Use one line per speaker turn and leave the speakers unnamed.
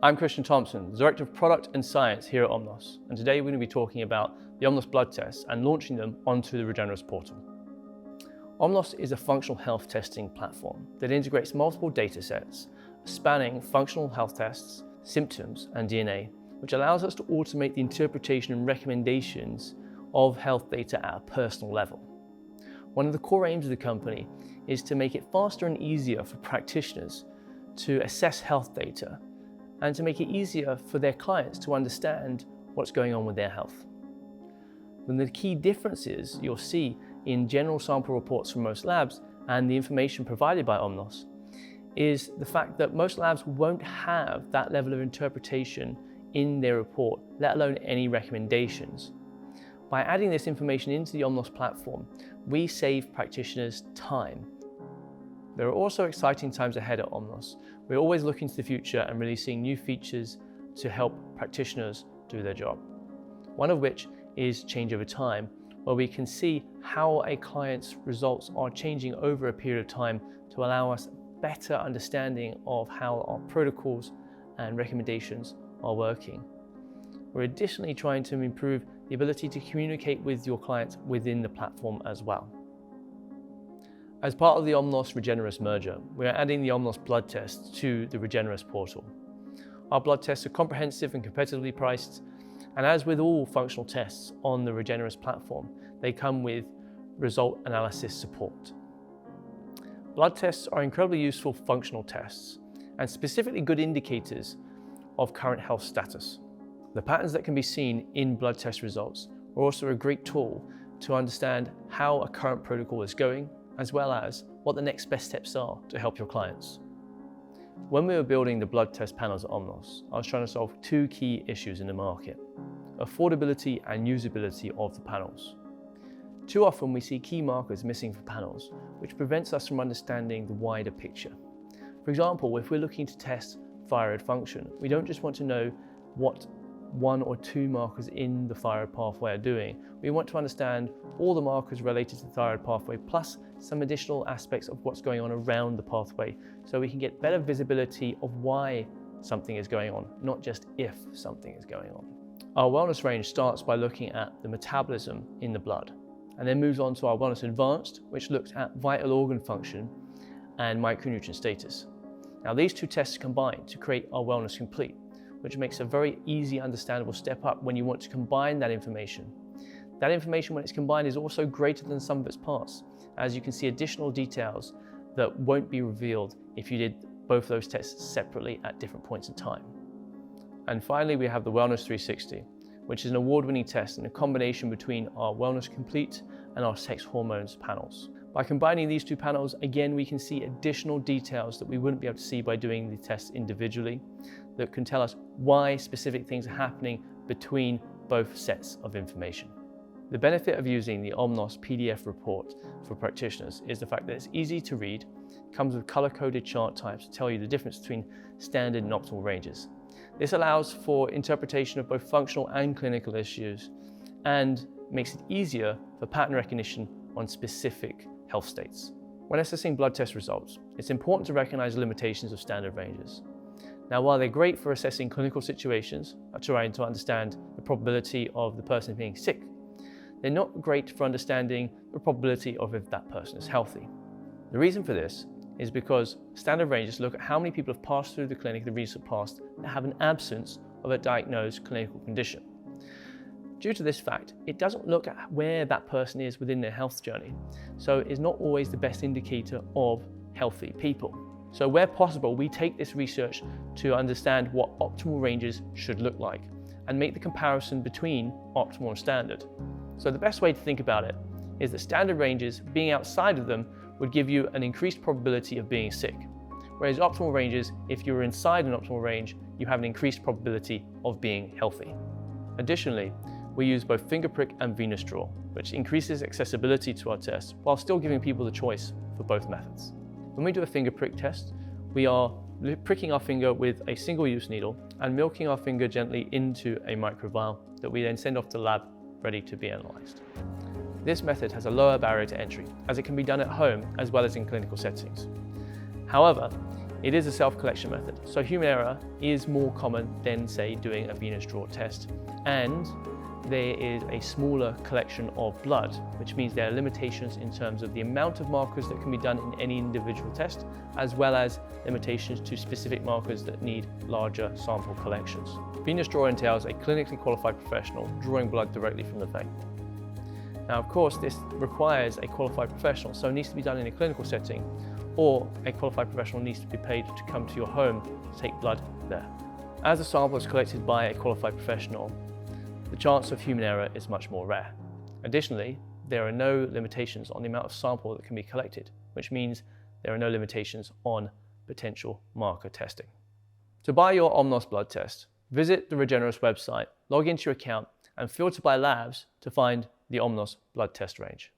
I'm Christian Thompson, Director of Product and Science here at Omnos, and today we're going to be talking about the Omnos blood tests and launching them onto the Regenerus portal. Omnos is a functional health testing platform that integrates multiple data sets spanning functional health tests, symptoms, and DNA, which allows us to automate the interpretation and recommendations of health data at a personal level. One of the core aims of the company is to make it faster and easier for practitioners to assess health data and to make it easier for their clients to understand what's going on with their health. And the key differences you'll see in general sample reports from most labs and the information provided by Omnos is the fact that most labs won't have that level of interpretation in their report, let alone any recommendations. By adding this information into the Omnos platform, we save practitioners time. There are also exciting times ahead at Omnos. We're always looking to the future and releasing new features to help practitioners do their job. One of which is change over time, where we can see how a client's results are changing over a period of time to allow us better understanding of how our protocols and recommendations are working. We're additionally trying to improve the ability to communicate with your clients within the platform as well. As part of the Omnos Regenerus merger, we are adding the Omnos blood tests to the Regenerus portal. Our blood tests are comprehensive and competitively priced, and as with all functional tests on the Regenerus platform, they come with result analysis support. Blood tests are incredibly useful functional tests and specifically good indicators of current health status. The patterns that can be seen in blood test results are also a great tool to understand how a current protocol is going, as well as what the next best steps are to help your clients. When we were building the blood test panels at Omnos, I was trying to solve two key issues in the market: affordability and usability of the panels. Too often we see key markers missing for panels, which prevents us from understanding the wider picture. For example, if we're looking to test thyroid function, we don't just want to know what one or two markers in the thyroid pathway are doing. We want to understand all the markers related to the thyroid pathway, plus some additional aspects of what's going on around the pathway, so we can get better visibility of why something is going on, not just if something is going on. Our wellness range starts by looking at the metabolism in the blood, and then moves on to our wellness advanced, which looks at vital organ function and micronutrient status. Now these two tests combine to create our wellness complete, which makes a very easy, understandable step up when you want to combine that information. That information, when it's combined, is also greater than the sum of its parts, as you can see additional details that won't be revealed if you did both those tests separately at different points in time. And finally, we have the Wellness 360, which is an award-winning test and a combination between our Wellness Complete and our sex hormones panels. By combining these two panels, again, we can see additional details that we wouldn't be able to see by doing the tests individually, that can tell us why specific things are happening between both sets of information. The benefit of using the Omnos PDF report for practitioners is the fact that it's easy to read, comes with color-coded chart types to tell you the difference between standard and optimal ranges. This allows for interpretation of both functional and clinical issues and makes it easier for pattern recognition on specific health states. When assessing blood test results, it's important to recognize the limitations of standard ranges. Now, while they're great for assessing clinical situations, trying to understand the probability of the person being sick, they're not great for understanding the probability of if that person is healthy. The reason for this is because standard ranges look at how many people have passed through the clinic in the recent past that have an absence of a diagnosed clinical condition. Due to this fact, it doesn't look at where that person is within their health journey, so it's not always the best indicator of healthy people. So where possible, we take this research to understand what optimal ranges should look like and make the comparison between optimal and standard. So the best way to think about it is that standard ranges, being outside of them, would give you an increased probability of being sick, whereas optimal ranges, if you're inside an optimal range, you have an increased probability of being healthy. Additionally, we use both finger prick and venous draw, which increases accessibility to our tests while still giving people the choice for both methods. When we do a finger prick test, we are pricking our finger with a single-use needle and milking our finger gently into a microvial that we then send off to the lab ready to be analysed. This method has a lower barrier to entry, as it can be done at home as well as in clinical settings. However, It is a self-collection method, so human error is more common than, say, doing a venous draw test, and there is a smaller collection of blood, which means there are limitations in terms of the amount of markers that can be done in any individual test, as well as limitations to specific markers that need larger sample collections. Venous draw entails a clinically qualified professional drawing blood directly from the vein. Now, of course, this requires a qualified professional, so it needs to be done in a clinical setting, or a qualified professional needs to be paid to come to your home to take blood there. As the sample is collected by a qualified professional, the chance of human error is much more rare. Additionally, there are no limitations on the amount of sample that can be collected, which means there are no limitations on potential marker testing. To buy your Omnos blood test, visit the Regenerus website, log into your account, and filter by labs to find the Omnos blood test range.